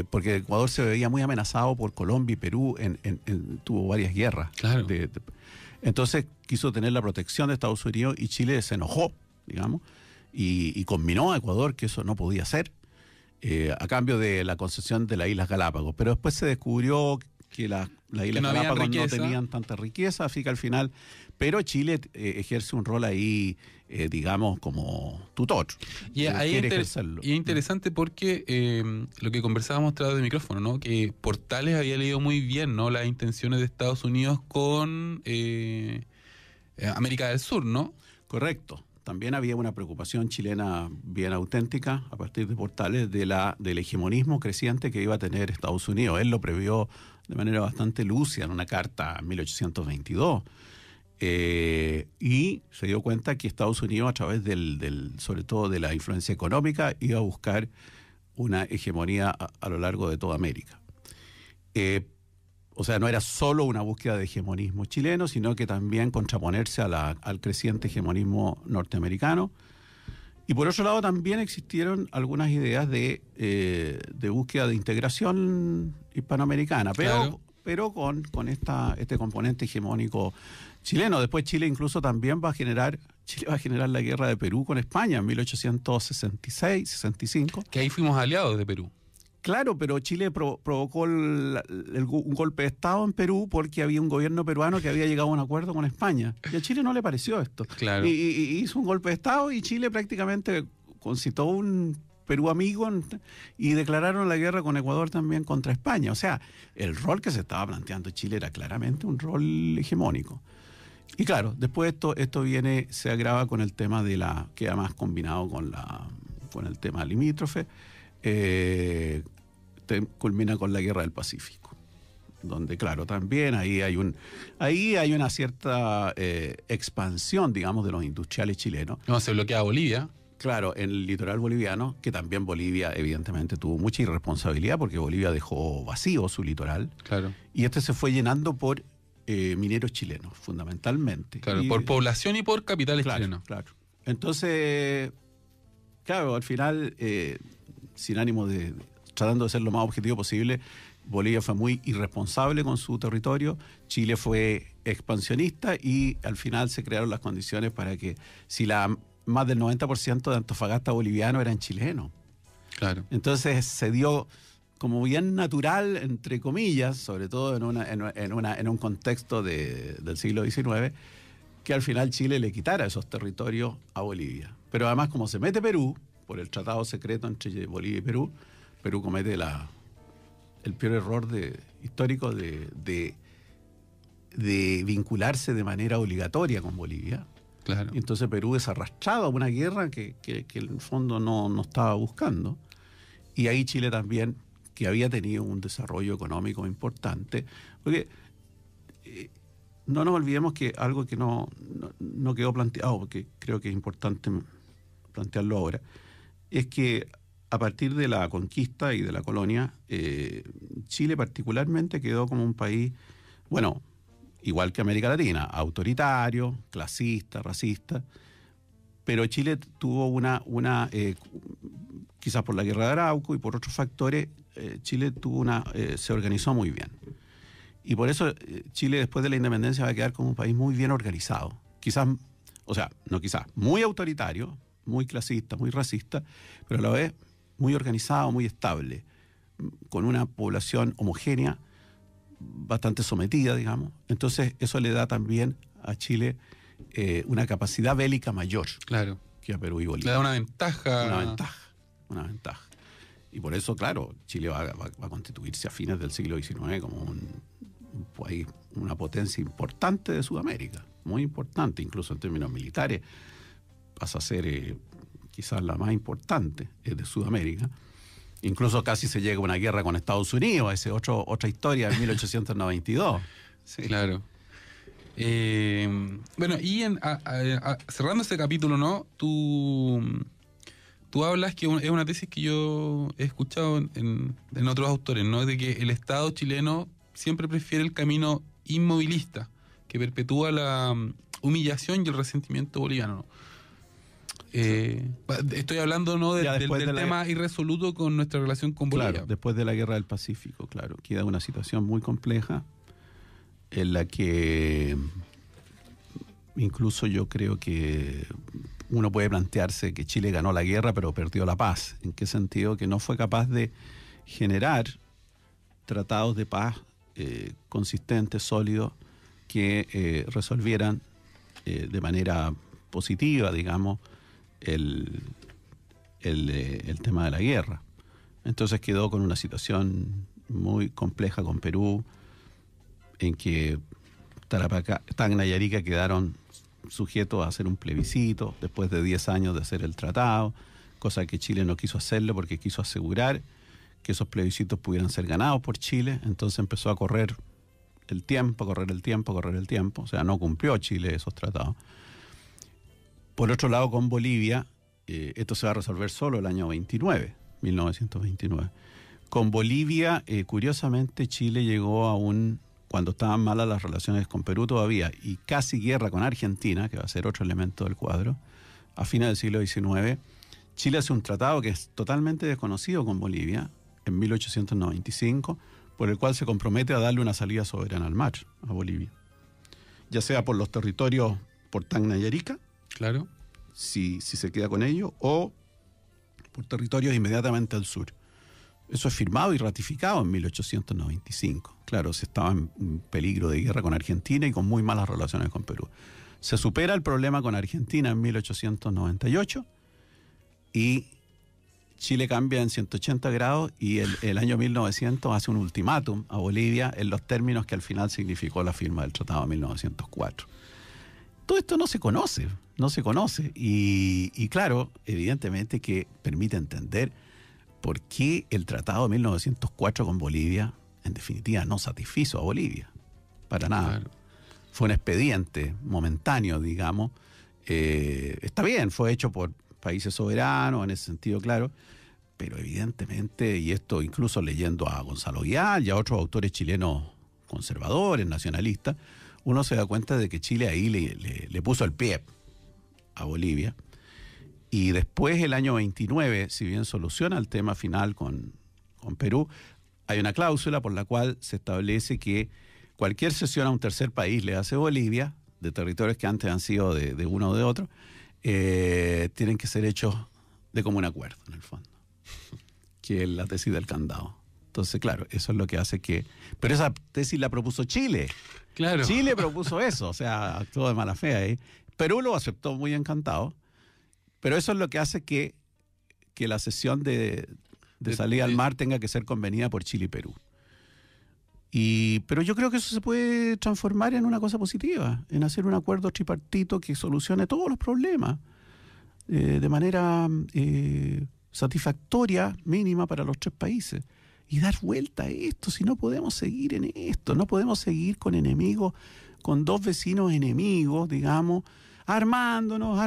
porque Ecuador se veía muy amenazado por Colombia y Perú, tuvo varias guerras. Claro. Entonces quiso tener la protección de Estados Unidos y Chile se enojó, digamos, y conminó a Ecuador que eso no podía ser, a cambio de la concesión de las Islas Galápagos. Pero después se descubrió que las Islas Galápagos no tenían tanta riqueza, así que al final... Pero Chile ejerce un rol ahí, digamos, como tutor. Y ahí es interesante porque lo que conversábamos tras de micrófono, ¿no? Que Portales había leído muy bien, ¿no? Las intenciones de Estados Unidos con América del Sur, ¿no? Correcto. También había una preocupación chilena bien auténtica a partir de Portales del hegemonismo creciente que iba a tener Estados Unidos. Él lo previó de manera bastante lúcida en una carta en 1822. Y se dio cuenta que Estados Unidos, a través sobre todo de la influencia económica, iba a buscar una hegemonía a lo largo de toda América. O sea, no era solo una búsqueda de hegemonismo chileno, sino que también contraponerse al creciente hegemonismo norteamericano. Y por otro lado también existieron algunas ideas de búsqueda de integración hispanoamericana, pero con este componente hegemónico chileno. Después Chile incluso también va a generar la guerra de Perú con España en 1866-65. Que ahí fuimos aliados de Perú. Claro, pero Chile provocó un golpe de Estado en Perú porque había un gobierno peruano que había llegado a un acuerdo con España. Y a Chile no le pareció esto. Claro. Y hizo un golpe de Estado y Chile prácticamente concitó un Perú amigo y declararon la guerra con Ecuador también contra España. O sea, el rol que se estaba planteando Chile era claramente un rol hegemónico. Y claro, después esto se agrava con el tema queda más combinado con el tema limítrofe. Culmina con la Guerra del Pacífico, donde claro, también ahí hay una cierta expansión, digamos, de los industriales chilenos. No, se bloquea Bolivia. Claro, en el litoral boliviano, que también Bolivia evidentemente tuvo mucha irresponsabilidad porque Bolivia dejó vacío su litoral. Claro. Y se fue llenando por mineros chilenos, fundamentalmente. Claro, por población y por capitales chilenos. Claro. Entonces, claro, al final, sin ánimo tratando de ser lo más objetivo posible, Bolivia fue muy irresponsable con su territorio, Chile fue expansionista y al final se crearon las condiciones para que más del 90% de Antofagasta boliviano eran chilenos. Claro. Entonces se dio como bien natural, entre comillas, sobre todo en un contexto del siglo XIX, que al final Chile le quitara esos territorios a Bolivia. Pero además, como se mete Perú, por el tratado secreto entre Bolivia y Perú comete el peor error histórico de vincularse de manera obligatoria con Bolivia. Claro. Y entonces Perú es arrastrado a una guerra que en el fondo no estaba buscando. Y ahí Chile también, que había tenido un desarrollo económico importante, porque no nos olvidemos que algo que no quedó planteado, porque creo que es importante plantearlo ahora, es que a partir de la conquista y de la colonia, Chile particularmente quedó como un país, bueno, igual que América Latina, autoritario, clasista, racista, pero Chile tuvo quizás por la guerra de Arauco y por otros factores, Chile se organizó muy bien. Y por eso Chile después de la independencia va a quedar como un país muy bien organizado. Muy autoritario, muy clasista, muy racista, pero a la vez muy organizado, muy estable, con una población homogénea, bastante sometida, digamos. Entonces eso le da también a Chile una capacidad bélica mayor, claro, que a Perú y Bolivia. Le da una ventaja. Una ventaja. Y por eso, claro, Chile va a constituirse a fines del siglo XIX como un país, una potencia importante de Sudamérica, muy importante, incluso en términos militares, pasa a ser quizás la más importante de Sudamérica. Incluso casi se llega a una guerra con Estados Unidos, esa es otra historia de 1892. Sí. Claro. Bueno, y cerrando este capítulo, ¿no? Tú hablas que es una tesis que yo he escuchado en otros autores, ¿no? De que el Estado chileno siempre prefiere el camino inmovilista, que perpetúa la humillación y el resentimiento boliviano. Estoy hablando del tema irresoluto con nuestra relación con Bolivia. Claro, después de la Guerra del Pacífico, claro, queda una situación muy compleja en la que incluso yo creo que uno puede plantearse que Chile ganó la guerra pero perdió la paz. ¿En qué sentido? Que no fue capaz de generar tratados de paz consistentes, sólidos, que resolvieran de manera positiva, digamos, el tema de la guerra. Entonces quedó con una situación muy compleja con Perú, en que Tarapacá, Tacna y Arica quedaron sujetos a hacer un plebiscito después de 10 años de hacer el tratado, cosa que Chile no quiso hacerlo porque quiso asegurar que esos plebiscitos pudieran ser ganados por Chile. Entonces empezó a correr el tiempo, o sea, no cumplió Chile esos tratados. Por otro lado, con Bolivia, esto se va a resolver solo el año 1929. Con Bolivia, curiosamente, Chile llegó cuando estaban malas las relaciones con Perú todavía, y casi guerra con Argentina, que va a ser otro elemento del cuadro, a fines del siglo XIX, Chile hace un tratado que es totalmente desconocido con Bolivia, en 1895, por el cual se compromete a darle una salida soberana al mar a Bolivia. Ya sea por los territorios, por Tacna y Arica, claro, si se queda con ellos, o por territorios inmediatamente al sur. Eso es firmado y ratificado en 1895. Claro, se estaba en peligro de guerra con Argentina y con muy malas relaciones con Perú. Se supera el problema con Argentina en 1898 y Chile cambia en 180 grados y el año 1900 hace un ultimátum a Bolivia en los términos que al final significó la firma del Tratado de 1904. Todo esto no se conoce. Y claro, evidentemente que permite entender por qué el Tratado de 1904 con Bolivia, en definitiva, no satisfizo a Bolivia. Para nada. Claro. Fue un expediente momentáneo, digamos. Está bien, fue hecho por países soberanos, en ese sentido, claro. Pero evidentemente, y esto incluso leyendo a Gonzalo Vial y a otros autores chilenos conservadores, nacionalistas, uno se da cuenta de que Chile ahí le puso el pie a Bolivia. Y después, el año 29, si bien soluciona el tema final con Perú, hay una cláusula por la cual se establece que cualquier cesión a un tercer país le hace Bolivia, de territorios que antes han sido de uno o de otro, tienen que ser hechos de común acuerdo, en el fondo, que es la tesis del candado. Entonces, claro, eso es lo que hace que... Pero esa tesis la propuso Chile. Claro. Chile propuso eso, o sea, actuó de mala fe ahí. Perú lo aceptó muy encantado. Pero eso es lo que hace que la cesión de salida al mar tenga que ser convenida por Chile y Perú. Pero yo creo que eso se puede transformar en una cosa positiva, en hacer un acuerdo tripartito que solucione todos los problemas de manera satisfactoria, mínima para los tres países. Y dar vuelta a esto, si no podemos seguir en esto, no podemos seguir con enemigos, con dos vecinos enemigos, digamos, armándonos,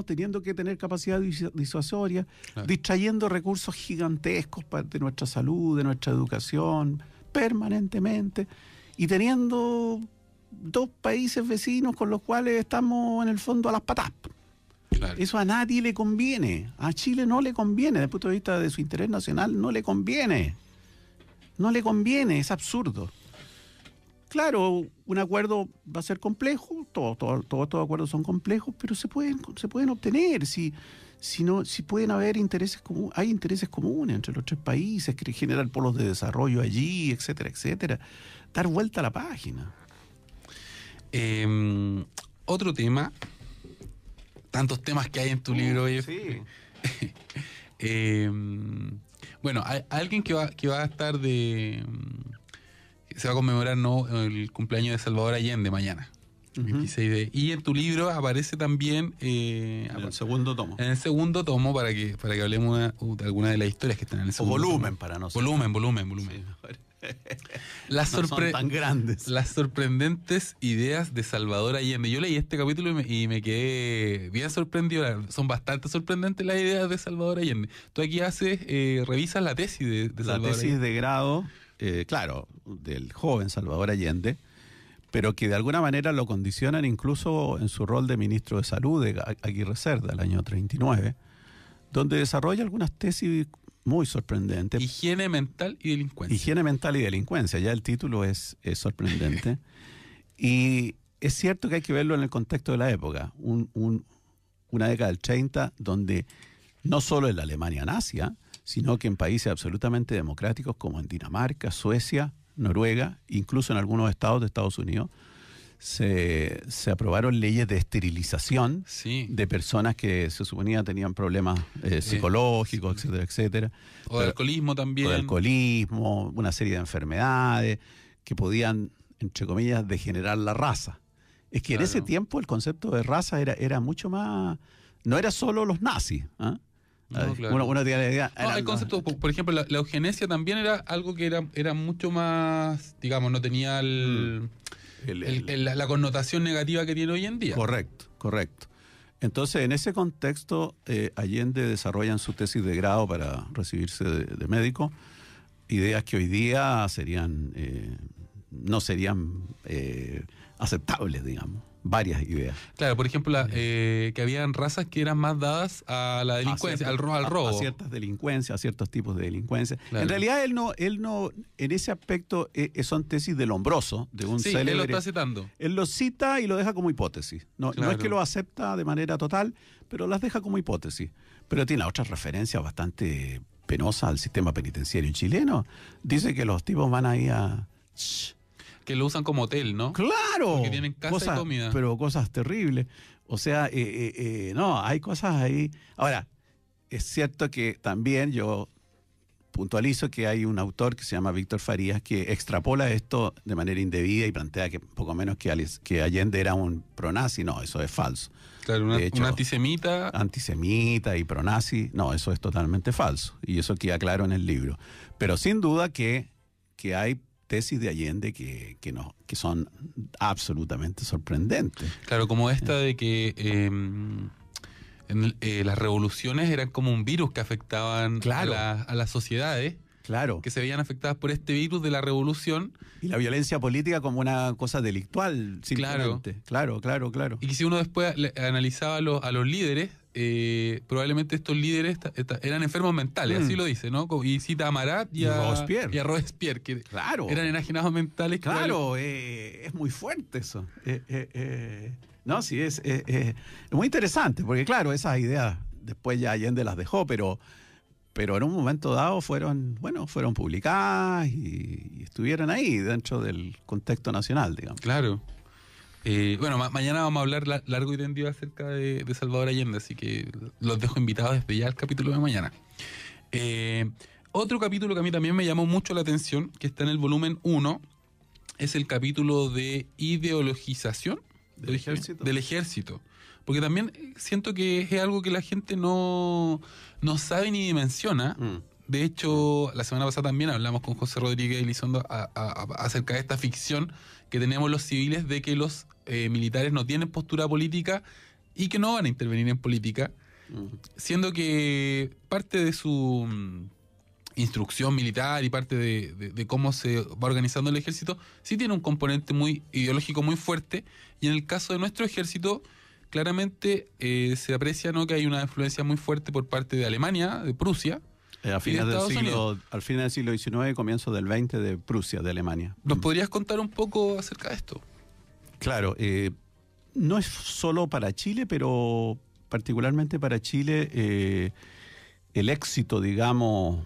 teniendo que tener capacidad disuasoria, claro, distrayendo recursos gigantescos de nuestra salud, de nuestra educación, permanentemente, y teniendo dos países vecinos con los cuales estamos en el fondo a las patas. Claro. Eso a nadie le conviene. A Chile no le conviene, desde el punto de vista de su interés nacional, no le conviene. No le conviene, es absurdo. Claro, un acuerdo va a ser complejo, todos estos acuerdos son complejos, pero se pueden obtener, si pueden haber intereses comunes, hay intereses comunes entre los tres países, generar polos de desarrollo allí, etcétera, etcétera. Dar vuelta a la página. Otro tema, tantos temas que hay en tu libro, sí. Bueno, hay alguien que va a estar se va a conmemorar el cumpleaños de Salvador Allende mañana. Uh-huh. 26 y en tu libro aparece también en el segundo tomo. En el segundo tomo, para que hablemos de alguna de las historias que están en el segundo volumen tomo. Para nosotros. Volumen. Sí. No son tan grandes. Las sorprendentes ideas de Salvador Allende. Yo leí este capítulo y me quedé bien sorprendido. Son bastante sorprendentes las ideas de Salvador Allende. Tú aquí revisas la tesis de Salvador Allende. La tesis de grado claro, del joven Salvador Allende, pero que de alguna manera lo condicionan incluso en su rol de ministro de Salud de Aguirre Cerda, el año 39, donde desarrolla algunas tesis muy sorprendentes. Higiene mental y delincuencia. Higiene mental y delincuencia, ya el título es sorprendente. Y es cierto que hay que verlo en el contexto de la época, una década del 30 donde no solo en la Alemania nazi, sino que en países absolutamente democráticos como en Dinamarca, Suecia, Noruega, incluso en algunos estados de Estados Unidos, se aprobaron leyes de esterilización de personas que se suponía tenían problemas psicológicos, etcétera, etcétera. O de alcoholismo también. O de alcoholismo, una serie de enfermedades que podían, entre comillas, degenerar la raza. Es que en ese tiempo el concepto de raza era mucho más... No era solo los nazis, ¿ah? No, claro. Uno tiene la idea. No, el concepto, por ejemplo, la eugenesia también era algo que era mucho más, digamos, no tenía la connotación negativa que tiene hoy en día. Correcto. Entonces, en ese contexto, Allende desarrolla en su tesis de grado para recibirse de médico ideas que hoy día no serían aceptables, digamos. Varias ideas. Claro, por ejemplo, que habían razas que eran más dadas a la delincuencia, al robo. A ciertas delincuencias, a ciertos tipos de delincuencia. Claro. En realidad él no, en ese aspecto son tesis de Lombroso, de un célebre. Él lo está citando. Él lo cita y lo deja como hipótesis. No es que lo acepta de manera total, pero las deja como hipótesis. Pero tiene otras referencias bastante penosas al sistema penitenciario chileno. Dice que los tipos van ahí a... Que lo usan como hotel, ¿no? ¡Claro! Porque tienen casa y comida. Pero cosas terribles. O sea, no, hay cosas ahí. Ahora, es cierto que también yo puntualizo que hay un autor que se llama Víctor Farías que extrapola esto de manera indebida y plantea que poco menos que Allende era un pronazi. No, eso es falso. Claro, un antisemita. Antisemita y pronazi. No, eso es totalmente falso. Y eso queda claro en el libro. Pero sin duda que hay tesis de Allende que son absolutamente sorprendentes. Claro, como esta de que las revoluciones eran como un virus que afectaban a las sociedades. Claro. Que se veían afectadas por este virus de la revolución. Y la violencia política como una cosa delictual, simplemente. Claro. Y que si uno después analizaba a los líderes, probablemente estos líderes eran enfermos mentales, así lo dice, ¿no? Y cita a Marat y a Robespierre, que eran enajenados mentales. Claro, es muy fuerte eso. No, sí, es muy interesante, porque claro, esas ideas después ya Allende las dejó, pero en un momento dado fueron publicadas y estuvieron ahí dentro del contexto nacional, digamos. Claro. Bueno, mañana vamos a hablar largo y tendido acerca de Salvador Allende, así que los dejo invitados desde ya al capítulo de mañana. Otro capítulo que a mí también me llamó mucho la atención, que está en el volumen 1, es el capítulo de ideologización del ejército. Porque también siento que es algo que la gente no sabe ni dimensiona. De hecho, la semana pasada también hablamos con José Rodríguez Elizondo acerca de esta ficción que tenemos los civiles de que los militares no tienen postura política y que no van a intervenir en política, siendo que parte de su instrucción militar y parte de cómo se va organizando el ejército sí tiene un componente muy ideológico muy fuerte, y en el caso de nuestro ejército claramente se aprecia, ¿no?, que hay una influencia muy fuerte por parte de Alemania, de Prusia. Al final del siglo XIX, comienzo del XX, de Prusia, de Alemania. ¿Nos podrías contar un poco acerca de esto? Claro, no es solo para Chile, pero particularmente para Chile el éxito, digamos,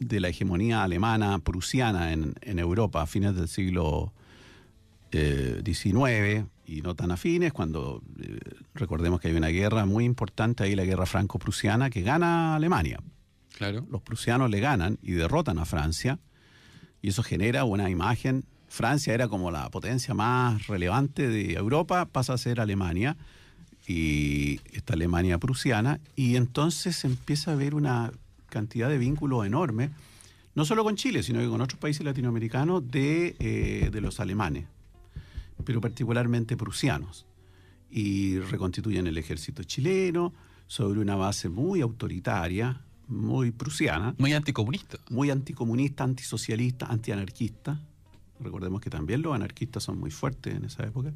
de la hegemonía alemana, prusiana en Europa a fines del siglo XIX y no tan afines, cuando recordemos que hay una guerra muy importante ahí, la guerra franco-prusiana, que gana Alemania. Claro. Los prusianos le ganan y derrotan a Francia, y eso genera una imagen. Francia era como la potencia más relevante de Europa, pasa a ser Alemania, y esta Alemania prusiana, y entonces empieza a haber una cantidad de vínculos enormes, no solo con Chile, sino que con otros países latinoamericanos de los alemanes, pero particularmente prusianos, y reconstituyen el ejército chileno sobre una base muy autoritaria, muy prusiana, Muy anticomunista. muy anticomunista, antisocialista, antianarquista. Recordemos que también los anarquistas son muy fuertes en esa época.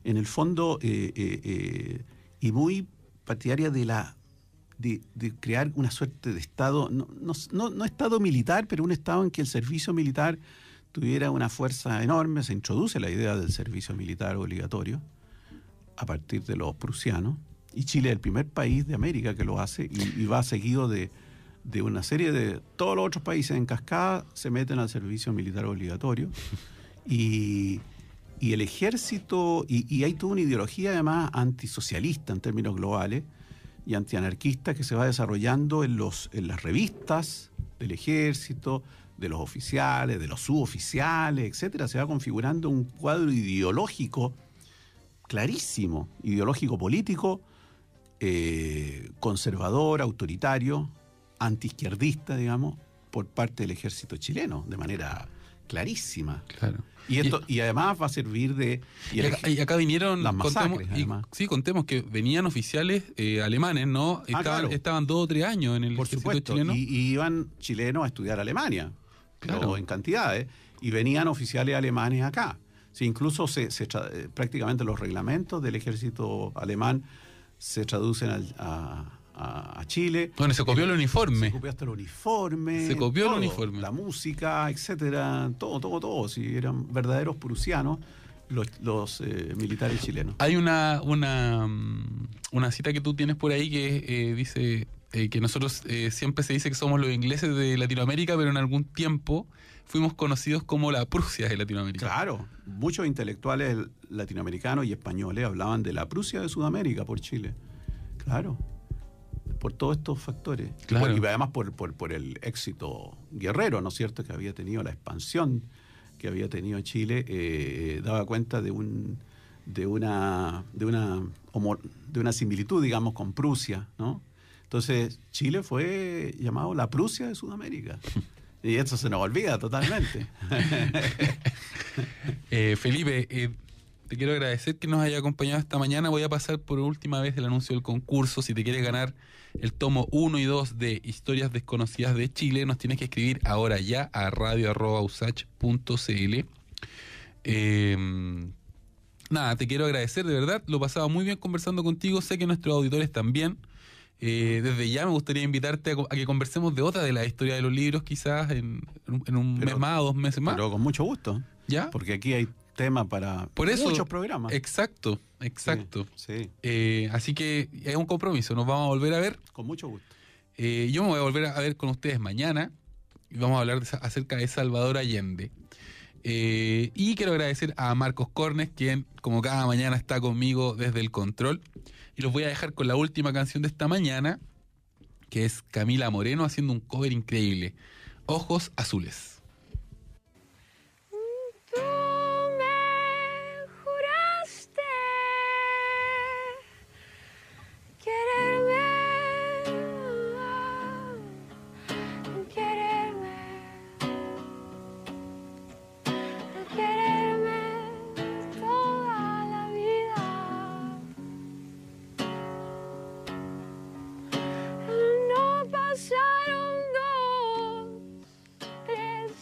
En el fondo, y muy partidaria de crear una suerte de Estado, no Estado militar, pero un Estado en que el servicio militar tuviera una fuerza enorme. Se introduce la idea del servicio militar obligatorio a partir de los prusianos, y Chile es el primer país de América que lo hace, y va seguido de una serie de... Todos los otros países en cascada se meten al servicio militar obligatorio, y el ejército, y hay toda una ideología además antisocialista en términos globales, y antianarquista, que se va desarrollando en las revistas del ejército, de los oficiales, de los suboficiales, etcétera. Se va configurando un cuadro ideológico clarísimo, ideológico político, conservador, autoritario, antiizquierdista, digamos, por parte del ejército chileno, de manera clarísima. Claro. Y además va a servir de... Y acá vinieron... las masacres, contemos que venían oficiales alemanes, ¿no? Estaban 2 o 3 años en el por ejército supuesto, chileno. y iban chilenos a estudiar a Alemania, pero Claro. en cantidades, y venían oficiales alemanes acá. Sí, incluso prácticamente los reglamentos del ejército alemán se traducen a Chile. Bueno, se copió el uniforme. Se copió hasta el uniforme. Se copió el todo, uniforme. La música, etcétera, todo. Sí, eran verdaderos prusianos los militares chilenos. Hay una cita que tú tienes por ahí que dice que nosotros siempre se dice que somos los ingleses de Latinoamérica, pero en algún tiempo fuimos conocidos como la Prusia de Latinoamérica. Claro, muchos intelectuales latinoamericanos y españoles hablaban de la Prusia de Sudamérica por Chile. Claro, por todos estos factores. Claro. Y además por el éxito guerrero, ¿no es cierto?, que había tenido, la expansión que había tenido Chile, daba cuenta de una similitud, digamos, con Prusia, ¿no? Entonces, Chile fue llamado la Prusia de Sudamérica. Y eso se nos olvida totalmente. Felipe, te quiero agradecer que nos haya acompañado esta mañana. Voy a pasar por última vez el anuncio del concurso. Si te quieres ganar el tomo 1 y 2 de Historias Desconocidas de Chile, nos tienes que escribir ahora ya a radio@usach.cl. Nada, te quiero agradecer, de verdad. Lo pasaba muy bien conversando contigo. Sé que nuestros auditores también. Desde ya me gustaría invitarte a que conversemos de otra de la historia de los libros, quizás en un mes más, 2 meses más. Pero con mucho gusto. ¿Ya? Porque aquí hay tema para Por eso, muchos programas. Exacto. Sí, Así que es un compromiso, nos vamos a volver a ver. con mucho gusto. Yo me voy a volver a ver con ustedes mañana y vamos a hablar acerca de Salvador Allende. Y quiero agradecer a Marcos Cornes, quien como cada mañana está conmigo desde el control. Y los voy a dejar con la última canción de esta mañana, que es Camila Moreno haciendo un cover increíble, Ojos Azules. Tú me juraste quererme, toda la vida. No pasaron 2, 3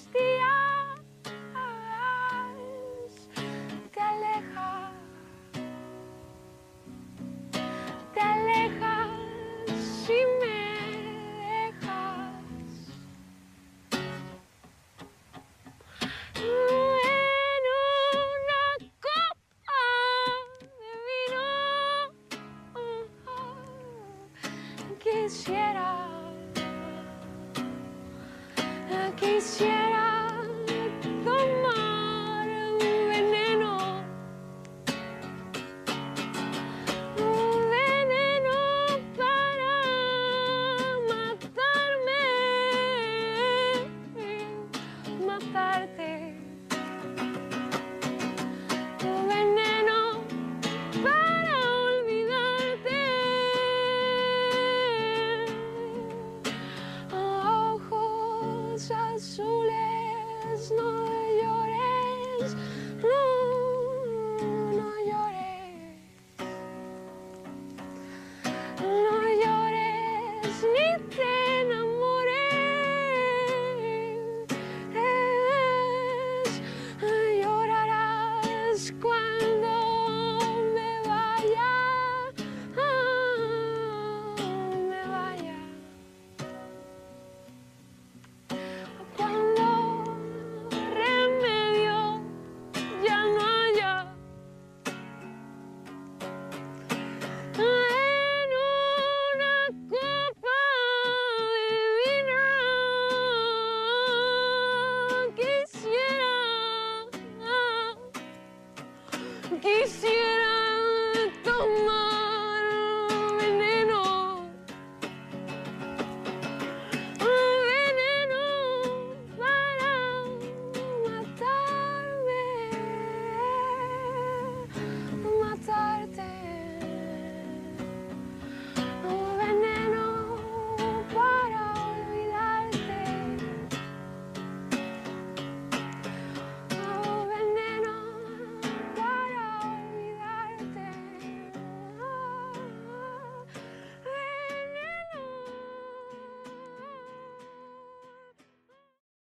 quisiera tomar